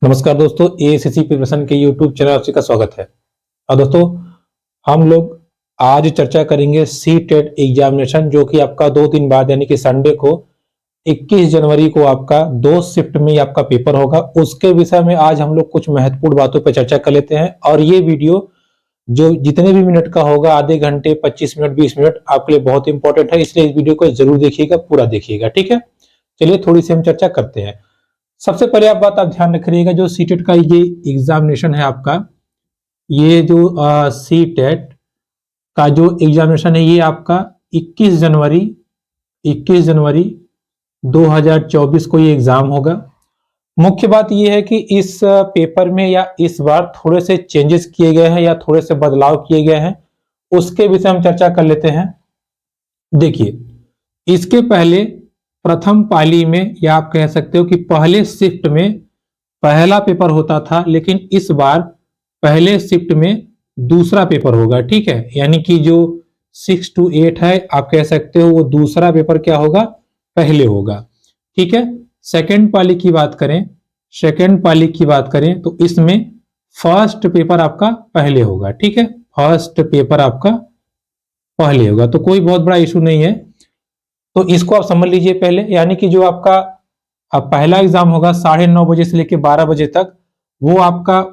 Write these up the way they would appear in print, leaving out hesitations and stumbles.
नमस्कार दोस्तों, एएसएससी प्रिपरेशन के यूट्यूब चैनल आपसे का स्वागत है। और दोस्तों, हम लोग आज चर्चा करेंगे सी टेट एग्जामिनेशन, जो कि आपका 2 दिन बाद यानी कि संडे को 21 जनवरी को आपका 2 शिफ्ट में आपका पेपर होगा। उसके विषय में आज हम लोग कुछ महत्वपूर्ण बातों पर चर्चा कर लेते हैं। और ये वीडियो जो जितने भी मिनट का होगा, आधे घंटे, 25 मिनट, 20 मिनट, आपके लिए बहुत इंपॉर्टेंट है, इसलिए इस वीडियो को जरूर देखिएगा, पूरा देखिएगा। ठीक है, चलिए थोड़ी सी हम चर्चा करते हैं। सबसे पहले आप ध्यान रखिएगा, जो सीटेट का ये एग्जामिनेशन है आपका, ये जो सीटेट का जो एग्जामिनेशन है, ये आपका 21 जनवरी 2024 को ये एग्जाम होगा। मुख्य बात ये है कि इस पेपर में या इस बार थोड़े से चेंजेस किए गए हैं या थोड़े से बदलाव किए गए हैं, उसके विषय हम चर्चा कर लेते हैं। देखिए, इसके पहले प्रथम पाली में, या आप कह सकते हो कि पहले शिफ्ट में पहला पेपर होता था, लेकिन इस बार पहले शिफ्ट में दूसरा पेपर होगा। ठीक है, यानी कि जो 6 to 8 है, आप कह सकते हो वो दूसरा पेपर क्या होगा, पहले होगा। ठीक है, सेकेंड पाली की बात करें तो इसमें फर्स्ट पेपर आपका पहले होगा। ठीक है, फर्स्ट पेपर आपका पहले होगा, तो कोई बहुत बड़ा इशू नहीं है। तो इसको आप समझ लीजिए पहले, यानी कि जो आपका पहला एग्जाम होगा 9:30 बजे से लेके 12 बजे तक, वो आपका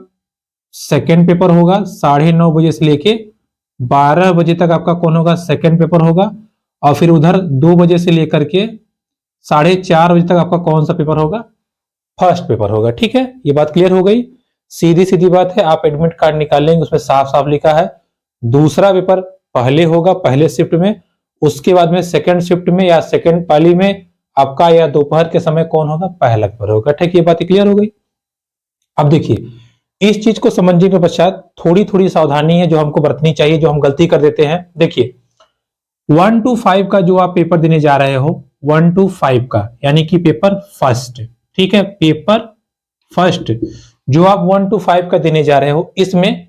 सेकेंड पेपर होगा। 9:30 बजे से लेके 12 बजे तक आपका कौन होगा, सेकेंड पेपर होगा। और फिर उधर 2 बजे से लेकर के 4:30 बजे तक आपका कौन सा पेपर होगा, फर्स्ट पेपर होगा। ठीक है, ये बात क्लियर हो गई। सीधी सीधी बात है, आप एडमिट कार्ड निकाल लेंगे, उसमें साफ साफ लिखा है दूसरा पेपर पहले होगा, पहले शिफ्ट में। उसके बाद में सेकंड शिफ्ट में या सेकंड पाली में आपका या दोपहर के समय कौन होगा, पहला पेपर होगा। ठीक, ये बात क्लियर हो गई। अब देखिए, इस चीज को समझने के पश्चात थोड़ी थोड़ी सावधानी है जो हमको बरतनी चाहिए, जो हम गलती कर देते हैं। देखिए, 1 to 5 का जो आप पेपर देने जा रहे हो, 1 to 5 का, यानी कि पेपर फर्स्ट। ठीक है, पेपर फर्स्ट जो आप 1 to 5 का देने जा रहे हो, इसमें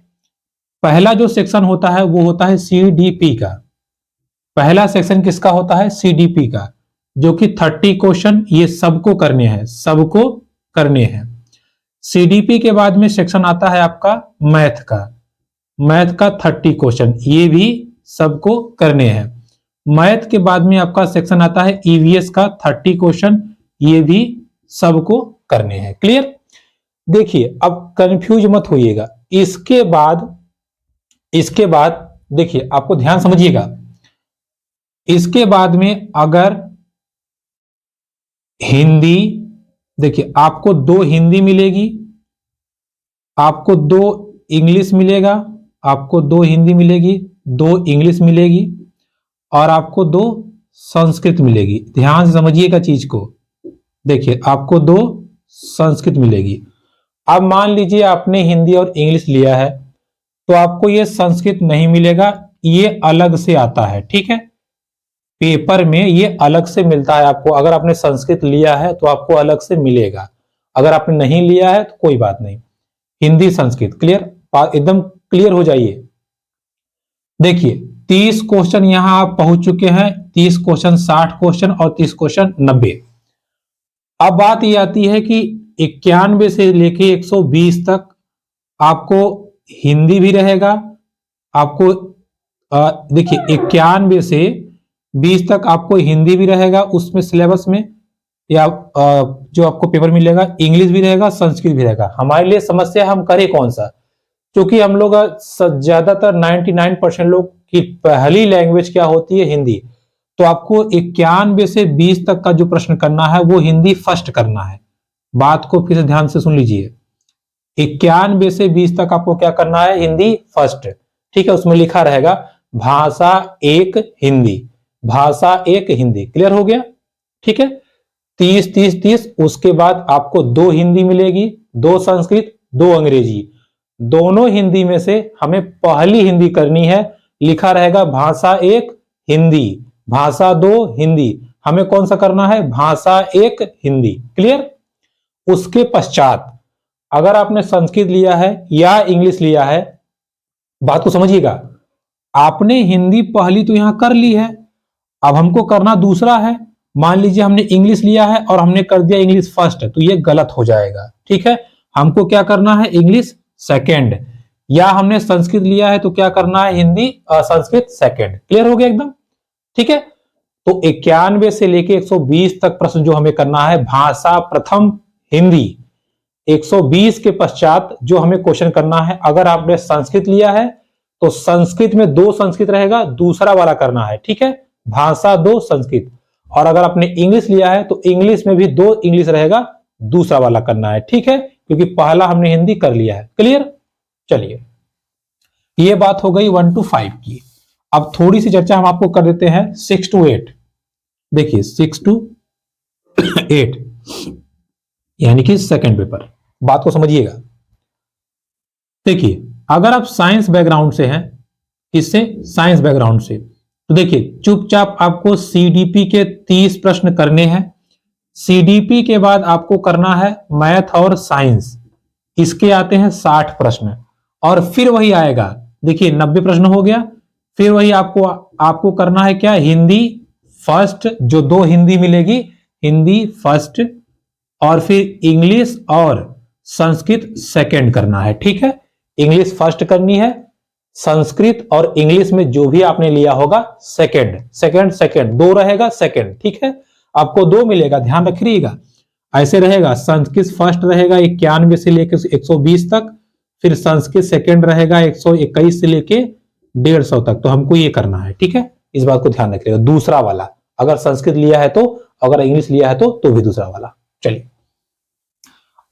पहला जो सेक्शन होता है वो होता है सीडीपी का। पहला सेक्शन किसका होता है, सीडीपी का, जो कि 30 क्वेश्चन ये सबको करने हैं। सीडीपी के बाद में सेक्शन आता है आपका मैथ का 30 क्वेश्चन, ये भी सबको करने हैं। मैथ के बाद में आपका सेक्शन आता है ईवीएस का 30 क्वेश्चन, ये भी सबको करने हैं। क्लियर। देखिए, अब कंफ्यूज मत होइएगा। इसके बाद देखिए, आपको ध्यान समझिएगा, इसके बाद में अगर हिंदी, देखिए आपको 2 हिंदी मिलेगी, आपको 2 इंग्लिश मिलेगा, आपको 2 हिंदी मिलेगी, 2 इंग्लिश मिलेगी, और आपको 2 संस्कृत मिलेगी। ध्यान से समझिएगा चीज को। देखिए, आपको 2 संस्कृत मिलेगी। अब मान लीजिए आपने हिंदी और इंग्लिश लिया है, तो आपको ये संस्कृत नहीं मिलेगा, ये अलग से आता है। ठीक है, पेपर में ये अलग से मिलता है आपको। अगर आपने संस्कृत लिया है तो आपको अलग से मिलेगा, अगर आपने नहीं लिया है तो कोई बात नहीं। हिंदी संस्कृत क्लियर, एकदम क्लियर हो जाइए। देखिए, 30 क्वेश्चन यहां आप पहुंच चुके हैं, 30 क्वेश्चन, 60 क्वेश्चन और 30 क्वेश्चन 90। अब बात ये आती है कि 91 से लेके 120 तक आपको हिंदी भी रहेगा। आपको देखिए, 91 से 20 तक आपको हिंदी भी रहेगा उसमें सिलेबस में, या जो आपको पेपर मिलेगा इंग्लिश भी रहेगा, संस्कृत भी रहेगा। हमारे लिए समस्या, हम करें कौन सा, क्योंकि हम लोग ज्यादातर 99% लोग की पहली लैंग्वेज क्या होती है, हिंदी। तो आपको 91 से 20 तक का जो प्रश्न करना है वो हिंदी फर्स्ट करना है। बात को फिर से ध्यान से सुन लीजिए, 91 से 20 तक आपको क्या करना है, हिंदी फर्स्ट। ठीक है, उसमें लिखा रहेगा भाषा 1 हिंदी, भाषा 1 हिंदी। क्लियर हो गया। ठीक है, 30 30 30। उसके बाद आपको 2 हिंदी मिलेगी, 2 संस्कृत, 2 अंग्रेजी। दोनों हिंदी में से हमें पहली हिंदी करनी है, लिखा रहेगा भाषा 1 हिंदी, भाषा 2 हिंदी। हमें कौन सा करना है, भाषा 1 हिंदी। क्लियर। उसके पश्चात अगर आपने संस्कृत लिया है या इंग्लिश लिया है, बात को समझिएगा, आपने हिंदी पहली तो यहां कर ली है, अब हमको करना दूसरा है। मान लीजिए हमने इंग्लिश लिया है और हमने कर दिया इंग्लिश फर्स्ट, तो ये गलत हो जाएगा। ठीक है, हमको क्या करना है, इंग्लिश सेकंड, या हमने संस्कृत लिया है तो क्या करना है, हिंदी संस्कृत सेकंड। क्लियर हो गया एकदम, ठीक है। तो 91 से लेके 120 तक प्रश्न जो हमें करना है, भाषा प्रथम हिंदी। 120 के पश्चात जो हमें क्वेश्चन करना है, अगर आपने संस्कृत लिया है तो संस्कृत में 2 संस्कृत रहेगा, दूसरा वाला करना है, ठीक है, भाषा 2 संस्कृत। और अगर आपने इंग्लिश लिया है तो इंग्लिश में भी 2 इंग्लिश रहेगा, दूसरा वाला करना है, ठीक है, क्योंकि पहला हमने हिंदी कर लिया है। क्लियर, चलिए ये बात हो गई 1 to 5 की। अब थोड़ी सी चर्चा हम आपको कर देते हैं 6 to 8। देखिए 6 to 8 यानी कि सेकंड पेपर, बात को समझिएगा। देखिए अगर आप साइंस बैकग्राउंड से हैं, किससे, साइंस बैकग्राउंड से, तो देखिए चुपचाप आपको सीडीपी के 30 प्रश्न करने हैं। सीडीपी के बाद आपको करना है मैथ और साइंस, इसके आते हैं 60 प्रश्न, और फिर वही आएगा, देखिए 90 प्रश्न हो गया। फिर वही आपको करना है क्या, हिंदी फर्स्ट, जो 2 हिंदी मिलेगी, हिंदी फर्स्ट, और फिर इंग्लिश और संस्कृत सेकंड करना है, ठीक है। इंग्लिश फर्स्ट करनी है, संस्कृत और इंग्लिश में जो भी आपने लिया होगा सेकंड, सेकंड सेकंड 2 रहेगा सेकंड, ठीक है, आपको 2 मिलेगा, ध्यान रखिएगा। ऐसे रहेगा, संस्कृत फर्स्ट रहेगा 91 से लेकर 120 तक, फिर संस्कृत सेकंड रहेगा 121 से लेके 150 तक। तो हमको ये करना है, ठीक है, इस बात को ध्यान रखिएगा। दूसरा वाला, अगर संस्कृत लिया है तो, अगर इंग्लिश लिया है तो भी दूसरा वाला। चलिए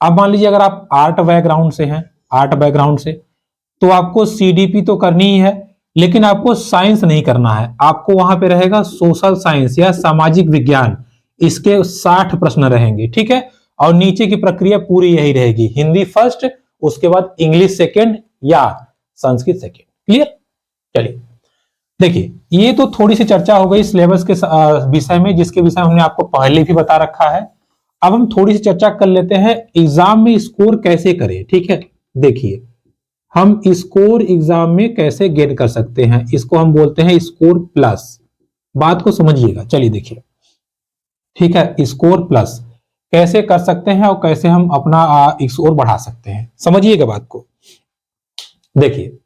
अब मान लीजिए अगर आप आर्ट बैकग्राउंड से हैं, आर्ट बैकग्राउंड से, तो आपको सीडीपी तो करनी ही है, लेकिन आपको साइंस नहीं करना है। आपको वहां पे रहेगा सोशल साइंस या सामाजिक विज्ञान, इसके 60 प्रश्न रहेंगे, ठीक है। और नीचे की प्रक्रिया पूरी यही रहेगी, हिंदी फर्स्ट, उसके बाद इंग्लिश सेकंड या संस्कृत सेकंड। क्लियर, चलिए देखिए ये तो थोड़ी सी चर्चा हो गई सिलेबस के विषय में, जिसके विषय हमने आपको पहले भी बता रखा है। अब हम थोड़ी सी चर्चा कर लेते हैं एग्जाम में स्कोर कैसे करें, ठीक है। देखिए हम स्कोर एग्जाम में कैसे गेन कर सकते हैं, इसको हम बोलते हैं स्कोर प्लस। बात को समझिएगा, चलिए देखिए, ठीक है, स्कोर प्लस कैसे कर सकते हैं और कैसे हम अपना स्कोर बढ़ा सकते हैं, समझिएगा बात को। देखिए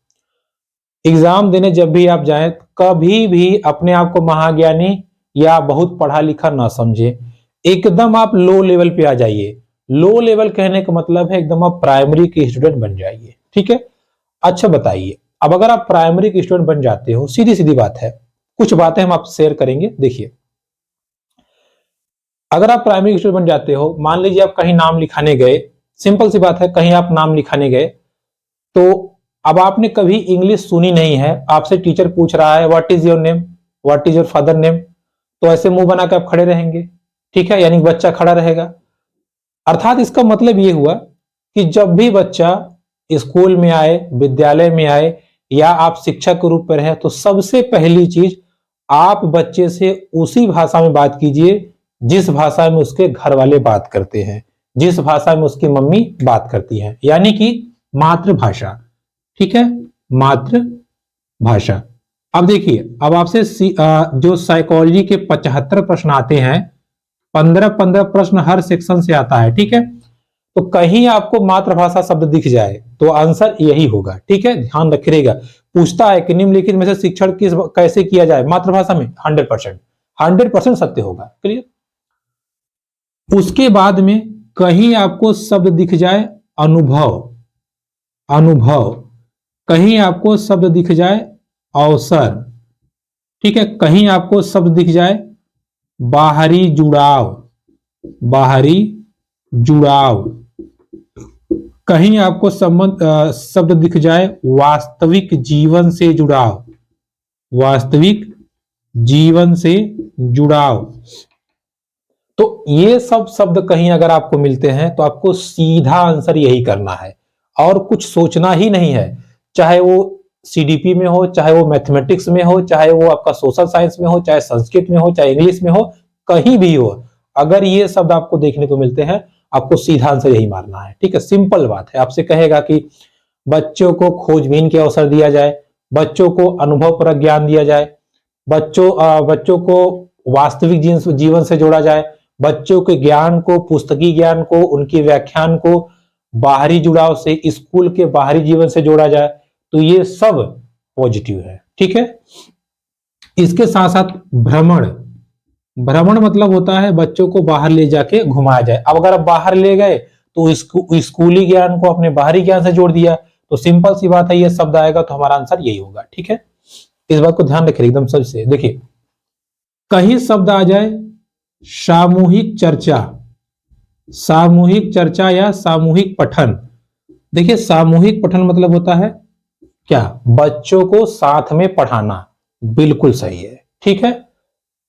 एग्जाम देने जब भी आप जाएं, कभी भी अपने आप को महाज्ञानी या बहुत पढ़ा लिखा ना समझे, एकदम आप लो लेवल पे आ जाइए। लो लेवल कहने का मतलब है एकदम आप प्राइमरी के स्टूडेंट बन जाइए, ठीक है। अच्छा बताइए, अब अगर आप प्राइमरी के स्टूडेंट बन जाते हो, सीधी सीधी बात है, कुछ बातें हम आपसे शेयर करेंगे। देखिए अगर आप प्राइमरी के स्टूडेंट बन जाते हो, मान लीजिए आप कहीं नाम लिखाने गए, सिंपल सी बात है, कहीं आप नाम लिखाने गए, तो अब आपने कभी इंग्लिश सुनी नहीं है, आपसे टीचर पूछ रहा है what is your name, what is your father name, तो ऐसे मुंह बना के आप खड़े रहेंगे, ठीक है, यानी बच्चा खड़ा रहेगा। अर्थात इसका मतलब ये हुआ कि जब भी बच्चा स्कूल में आए, विद्यालय में आए, या आप शिक्षक के रूप में रहे, तो सबसे पहली चीज आप बच्चे से उसी भाषा में बात कीजिए जिस भाषा में उसके घर वाले बात करते हैं, जिस भाषा में उसकी मम्मी बात करती है, यानी कि मातृभाषा, ठीक है, मातृभाषा। अब देखिए, अब आपसे जो साइकोलॉजी के 75 प्रश्न आते हैं, 15-15 प्रश्न हर सेक्शन से आता है, ठीक है। तो कहीं आपको मातृभाषा शब्द दिख जाए तो आंसर यही होगा, ठीक है, ध्यान रखिएगा। पूछता है कि निम्नलिखित में से शिक्षण कैसे किया जाए मातृभाषा में, 100% सत्य होगा। क्लियर। उसके बाद में कहीं आपको शब्द दिख जाए अनुभव, कहीं आपको शब्द दिख जाए अवसर, ठीक है, कहीं आपको शब्द दिख जाए बाहरी जुड़ाव, कहीं आपको शब्द दिख जाए वास्तविक जीवन से जुड़ाव, तो ये सब शब्द कहीं अगर आपको मिलते हैं तो आपको सीधा आंसर यही करना है और कुछ सोचना ही नहीं है। चाहे वो सीडीपी में हो, चाहे वो मैथमेटिक्स में हो, चाहे वो आपका सोशल साइंस में हो, चाहे संस्कृत में हो, चाहे इंग्लिश में हो, कहीं भी हो, अगर ये शब्द आपको देखने को मिलते हैं, आपको सीधा आंसर यही मारना है, ठीक है। सिंपल बात है। आपसे कहेगा कि बच्चों को खोजबीन के अवसर दिया जाए, बच्चों को अनुभव पर ज्ञान दिया जाए, बच्चों को वास्तविक जीवन से जोड़ा जाए, बच्चों के ज्ञान को, पुस्तकीय ज्ञान को, उनकी व्याख्यान को बाहरी जुड़ाव से, स्कूल के बाहरी जीवन से जोड़ा जाए तो ये सब पॉजिटिव है। ठीक है, इसके साथ साथ भ्रमण, भ्रमण मतलब होता है बच्चों को बाहर ले जाके घुमाया जाए। अब अगर आप बाहर ले गए तो स्कूली ज्ञान को अपने बाहरी ज्ञान से जोड़ दिया, तो सिंपल सी बात है ये शब्द आएगा तो हमारा आंसर यही होगा। ठीक है, इस बात को ध्यान रखिए एकदम सबसे। देखिए कहीं शब्द आ जाए सामूहिक चर्चा, सामूहिक चर्चा या सामूहिक पठन। देखिए सामूहिक पठन मतलब होता है क्या, बच्चों को साथ में पढ़ाना। बिल्कुल सही है। ठीक है,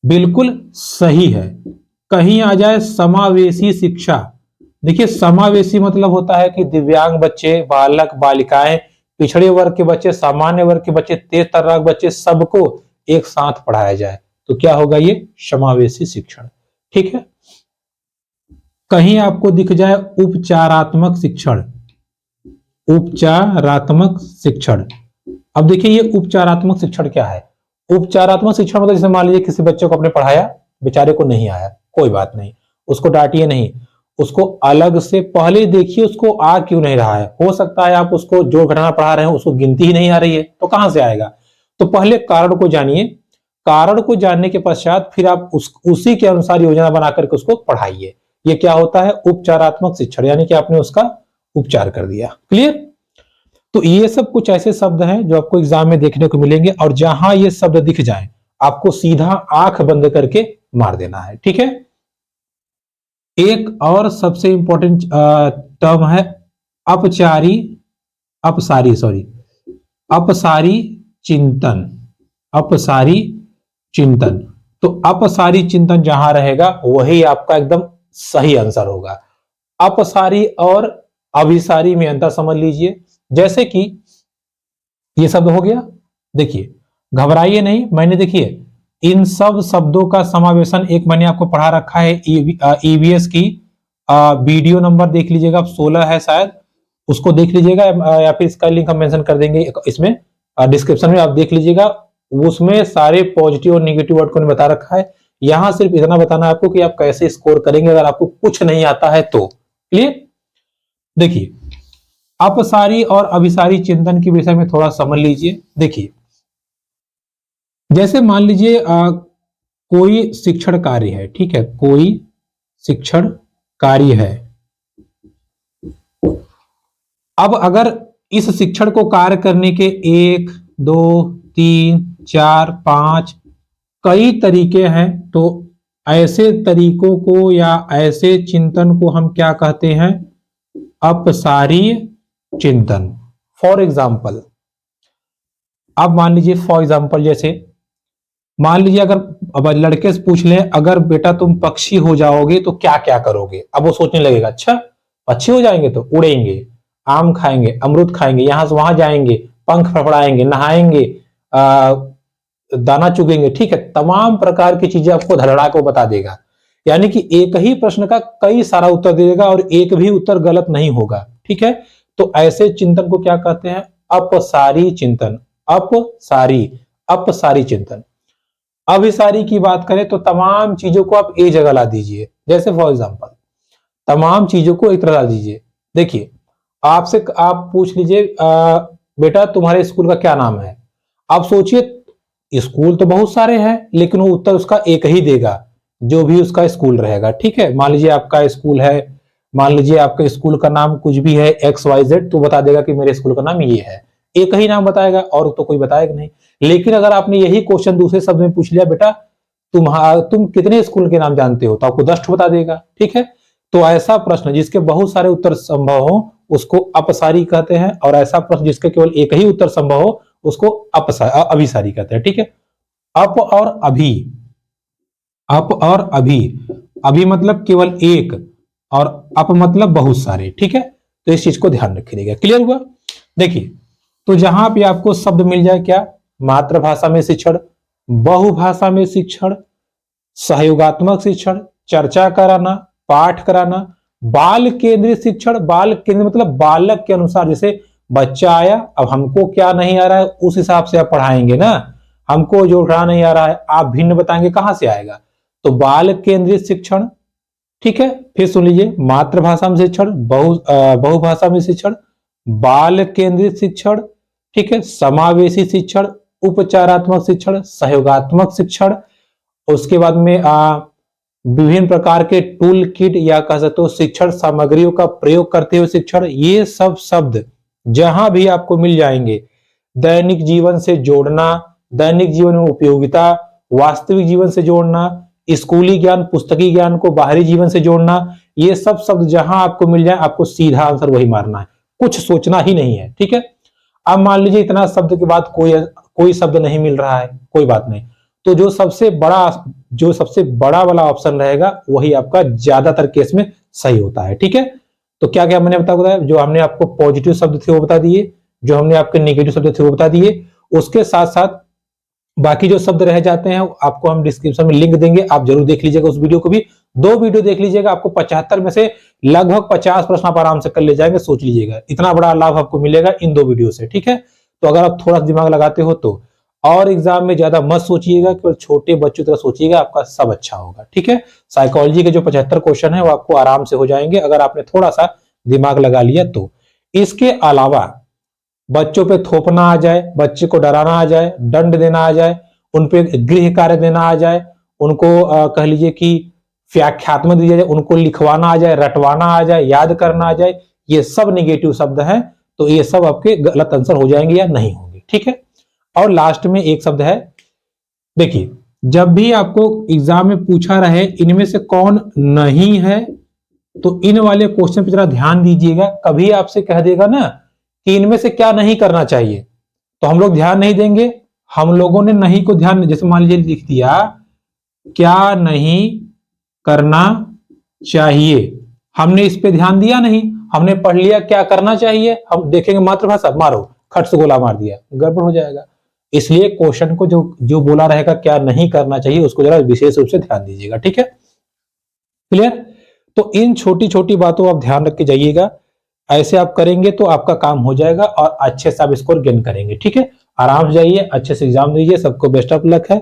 बिल्कुल सही है। कहीं आ जाए समावेशी शिक्षा। देखिए समावेशी मतलब होता है कि दिव्यांग बच्चे, बालक बालिकाएं, पिछड़े वर्ग के बच्चे, सामान्य वर्ग के बच्चे, तेज तर्राक बच्चे, सबको एक साथ पढ़ाया जाए, तो क्या होगा ये समावेशी शिक्षण। ठीक है, कहीं आपको दिख जाए उपचारात्मक शिक्षण, उपचारात्मक शिक्षण। अब देखिए ये उपचारात्मक शिक्षण क्या है। उपचारात्मक शिक्षण मतलब जैसे मान लीजिए किसी बच्चे को आपने पढ़ाया, बेचारे को नहीं आया, कोई बात नहीं, उसको डांटिए नहीं, उसको अलग से पहले देखिए उसको आ क्यों नहीं रहा है। हो सकता है आप उसको जो घटना पढ़ा रहे हैं उसको गिनती ही नहीं आ रही है, तो कहां से आएगा। तो पहले कारण को जानिए, कारण को जानने के पश्चात फिर आप उसी के अनुसार योजना बना करके उसको पढ़ाइए। ये क्या होता है, उपचारात्मक शिक्षण, यानी कि आपने उसका उपचार कर दिया। क्लियर। तो ये सब कुछ ऐसे शब्द हैं जो आपको एग्जाम में देखने को मिलेंगे, और जहां ये शब्द दिख जाए आपको सीधा आंख बंद करके मार देना है। ठीक है, एक और सबसे इंपॉर्टेंट टर्म है अपचारी, अपसारी चिंतन, अपसारी चिंतन। तो अपसारी चिंतन जहां रहेगा वही आपका एकदम सही आंसर होगा। अपसारी और अभिसारी में अंतर समझ लीजिए। जैसे कि ये शब्द हो गया, देखिए घबराइए नहीं, मैंने देखिए इन सब शब्दों का समावेशन एक मैंने आपको पढ़ा रखा है ईवीएस की वीडियो नंबर देख लीजिएगा, 16 है शायद, उसको देख लीजिएगा, या फिर इसका लिंक हम मेंशन कर देंगे इसमें डिस्क्रिप्शन में, आप देख लीजिएगा। उसमें सारे पॉजिटिव और निगेटिव वर्ड को बता रखा है। यहां सिर्फ इतना बताना है आपको कि आप कैसे स्कोर करेंगे अगर आपको कुछ नहीं आता है तो। क्लियर। देखिए अपसारी और अभिसारी चिंतन के विषय में थोड़ा समझ लीजिए। देखिए जैसे मान लीजिए कोई शिक्षण कार्य है, ठीक है, कोई शिक्षण कार्य है। अब अगर इस शिक्षण को कार्य करने के 1 2 3 4 5 कई तरीके हैं, तो ऐसे तरीकों को या ऐसे चिंतन को हम क्या कहते हैं, अपसारीय चिंतन। फॉर एग्जाम्पल, अब मान लीजिए फॉर एग्जाम्पल जैसे मान लीजिए अगर अब लड़के से पूछ लें, अगर बेटा तुम पक्षी हो जाओगे तो क्या क्या करोगे। अब वो सोचने लगेगा, अच्छा पक्षी हो जाएंगे तो उड़ेंगे, आम खाएंगे, अमरूद खाएंगे, यहां से वहां जाएंगे, पंख फड़फड़ाएंगे, नहाएंगे, दाना चुगेंगे। ठीक है, तमाम प्रकार की चीजें आपको धड़ाड़ा को बता देगा। यानी कि एक ही प्रश्न का कई सारा उत्तर दे देगा और एक भी उत्तर गलत नहीं होगा। ठीक है, तो ऐसे चिंतन को क्या कहते हैं, अपसारी चिंतन। अपसारी चिंतन। अभिसारी की बात करें तो तमाम चीजों को आप एक जगह ला दीजिए। जैसे फॉर एग्जांपल तमाम चीजों को एक तरह ला दीजिए। देखिए आपसे आप पूछ लीजिए बेटा तुम्हारे स्कूल का क्या नाम है। आप सोचिए स्कूल तो बहुत सारे हैं लेकिन वो उत्तर उसका एक ही देगा जो भी उसका स्कूल रहेगा। ठीक है, मान लीजिए आपका स्कूल है, मान लीजिए आपके स्कूल का नाम कुछ भी है XYZ, तो बता देगा कि मेरे स्कूल का नाम ये है, एक ही नाम बताएगा और तो कोई बताएगा नहीं। लेकिन अगर आपने यही क्वेश्चन दूसरे शब्द में पूछ लिया, बेटा तुम कितने स्कूल के नाम जानते हो, तो आपको 10 बता देगा। ठीक है, तो ऐसा प्रश्न जिसके बहुत सारे उत्तर संभव हो उसको अपसारी कहते हैं, और ऐसा प्रश्न जिसके केवल एक ही उत्तर संभव हो उसको अभिसारी कहते हैं। ठीक है, अप और अभी, अप और अभी, अभी मतलब केवल एक और अप मतलब बहुत सारे। ठीक है, तो इस चीज को ध्यान रखिएगा। क्लियर हुआ। देखिए तो जहां पे आपको शब्द मिल जाए क्या, मातृभाषा में शिक्षण, बहुभाषा में शिक्षण, सहयोगात्मक शिक्षण, चर्चा कराना, पाठ कराना, बाल केंद्रित शिक्षण। बाल केंद्र मतलब बालक के अनुसार, जैसे बच्चा आया, अब हमको क्या नहीं आ रहा है उस हिसाब से आप पढ़ाएंगे ना। हमको जो नहीं आ रहा है आप भिन्न बताएंगे, कहां से आएगा। तो बाल केंद्रित शिक्षण, ठीक है, फिर सुन लीजिए, मातृभाषा में शिक्षण, बहुभाषा में शिक्षण, बाल केंद्रित शिक्षण, ठीक है, समावेशी शिक्षण, उपचारात्मक शिक्षण, सहयोगात्मक शिक्षण, उसके बाद में विभिन्न प्रकार के टूल किट या कह सकते हो शिक्षण सामग्रियों का प्रयोग करते हुए शिक्षण, ये सब शब्द जहां भी आपको मिल जाएंगे, दैनिक जीवन से जोड़ना, दैनिक जीवन में उपयोगिता, वास्तविक जीवन से जोड़ना, स्कूली ज्ञान पुस्तकीय ज्ञान को बाहरी जीवन से जोड़ना, ये सब शब्द जहां आपको मिल जाए आपको सीधा आंसर वही मारना है, कुछ सोचना ही नहीं है। ठीक है, अब मान लीजिए इतना शब्द के बाद कोई शब्द नहीं मिल रहा है, कोई बात नहीं, तो जो सबसे बड़ा वाला ऑप्शन रहेगा वही आपका ज्यादातर केस में सही होता है। ठीक है, तो क्या क्या मैंने बताया, जो हमने आपको पॉजिटिव शब्द थे वो बता दिए, जो हमने आपके नेगेटिव शब्द थे वो बता दिए, उसके साथ साथ बाकी जो शब्द रह जाते हैं आपको हम डिस्क्रिप्शन में लिंक देंगे, आप जरूर देख लीजिएगा उस वीडियो को भी, 2 वीडियो देख लीजिएगा, आपको 75 में से लगभग 50 प्रश्न आप आराम से कर ले जाएंगे। सोच लीजिएगा इतना बड़ा लाभ आपको मिलेगा इन 2 वीडियो से। ठीक है, तो अगर आप थोड़ा दिमाग लगाते हो तो, और एग्जाम में ज्यादा मत सोचिएगा, केवल छोटे बच्चों तरह सोचिएगा, आपका सब अच्छा होगा। ठीक है, साइकोलॉजी के जो 75 क्वेश्चन है वो आपको आराम से हो जाएंगे अगर आपने थोड़ा सा दिमाग लगा लिया तो। इसके अलावा बच्चों पे थोपना आ जाए, बच्चे को डराना आ जाए, दंड देना आ जाए, उन पे गृह कार्य देना आ जाए, उनको कह लीजिए कि व्याख्यात्मक दिया जाए, उनको लिखवाना आ जाए, रटवाना आ जाए, याद करना आ जाए, ये सब नेगेटिव शब्द हैं, तो ये सब आपके गलत आंसर हो जाएंगे या नहीं होंगे। ठीक है, और लास्ट में एक शब्द है, देखिए जब भी आपको एग्जाम में पूछा रहे इनमें से कौन नहीं है, तो इन वाले क्वेश्चन पे जरा ध्यान दीजिएगा। कभी आपसे कह देगा ना कि इनमें से क्या नहीं करना चाहिए, तो हम लोग ध्यान नहीं देंगे। हम लोगों ने नहीं को ध्यान, जैसे मान लीजिए लिख दिया क्या नहीं करना चाहिए, हमने इस पे ध्यान दिया नहीं, हमने पढ़ लिया क्या करना चाहिए, हम देखेंगे मातृभाषा, मारो खट से गोला मार दिया, गड़बड़ हो जाएगा। इसलिए क्वेश्चन को जो बोला रहेगा क्या नहीं करना चाहिए उसको जरा विशेष रूप से ध्यान दीजिएगा। ठीक है, क्लियर? तो इन छोटी छोटी बातों आप ध्यान रख के जाइएगा, ऐसे आप करेंगे तो आपका काम हो जाएगा और अच्छे से आप स्कोर गेन करेंगे। ठीक है, आराम से जाइए, अच्छे से एग्जाम दीजिए, सबको बेस्ट ऑफ लक है।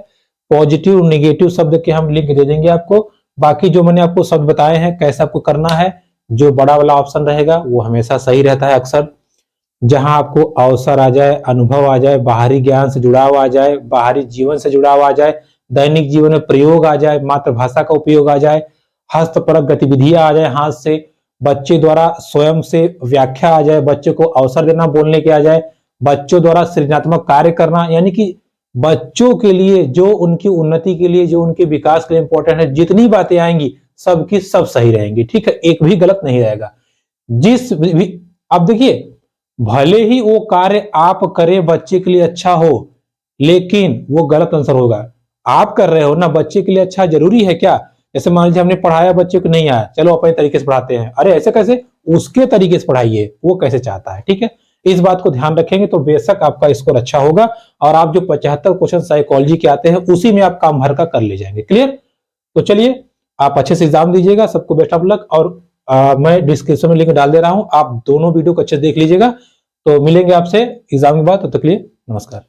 पॉजिटिव नेगेटिव शब्द के हम लिंक दे देंगे आपको, बाकी जो मैंने आपको शब्द बताए हैं कैसे आपको करना है, जो बड़ा वाला ऑप्शन रहेगा वो हमेशा सही रहता है अक्सर, जहां आपको अवसर आ जाए, अनुभव आ जाए, बाहरी ज्ञान से जुड़ाव आ जाए, बाहरी जीवन से जुड़ाव आ जाए, दैनिक जीवन में प्रयोग आ जाए, मातृभाषा का उपयोग आ जाए, हस्तपरक गतिविधियां आ जाए, हाथ से बच्चे द्वारा स्वयं से व्याख्या आ जाए, बच्चे को अवसर देना बोलने के आ जाए, बच्चों द्वारा सृजनात्मक कार्य करना, यानी कि बच्चों के लिए जो उनकी उन्नति के लिए, जो उनके विकास के लिए इंपॉर्टेंट है, जितनी बातें आएंगी सबकी सब सही रहेंगी। ठीक है, एक भी गलत नहीं रहेगा। अब देखिए, भले ही वो कार्य आप करें बच्चे के लिए अच्छा हो, लेकिन वो गलत आंसर होगा। आप कर रहे हो ना, बच्चे के लिए अच्छा जरूरी है क्या? जैसे मान लीजिए हमने पढ़ाया, बच्चे को नहीं आया, चलो अपने तरीके से पढ़ाते हैं, अरे ऐसे कैसे, उसके तरीके से पढ़ाइए, वो कैसे चाहता है। ठीक है, इस बात को ध्यान रखेंगे तो बेशक आपका स्कोर अच्छा होगा और आप जो 75 क्वेश्चन साइकोलॉजी के आते हैं उसी में आप काम भर का कर ले जाएंगे। क्लियर? तो चलिए आप अच्छे से एग्जाम दीजिएगा, सबको बेस्ट ऑफ लक। और मैं डिस्क्रिप्शन में लिंक डाल दे रहा हूं, आप दोनों वीडियो को अच्छे से देख लीजिएगा। तो मिलेंगे आपसे एग्जाम के बाद, तब तक के लिए नमस्कार।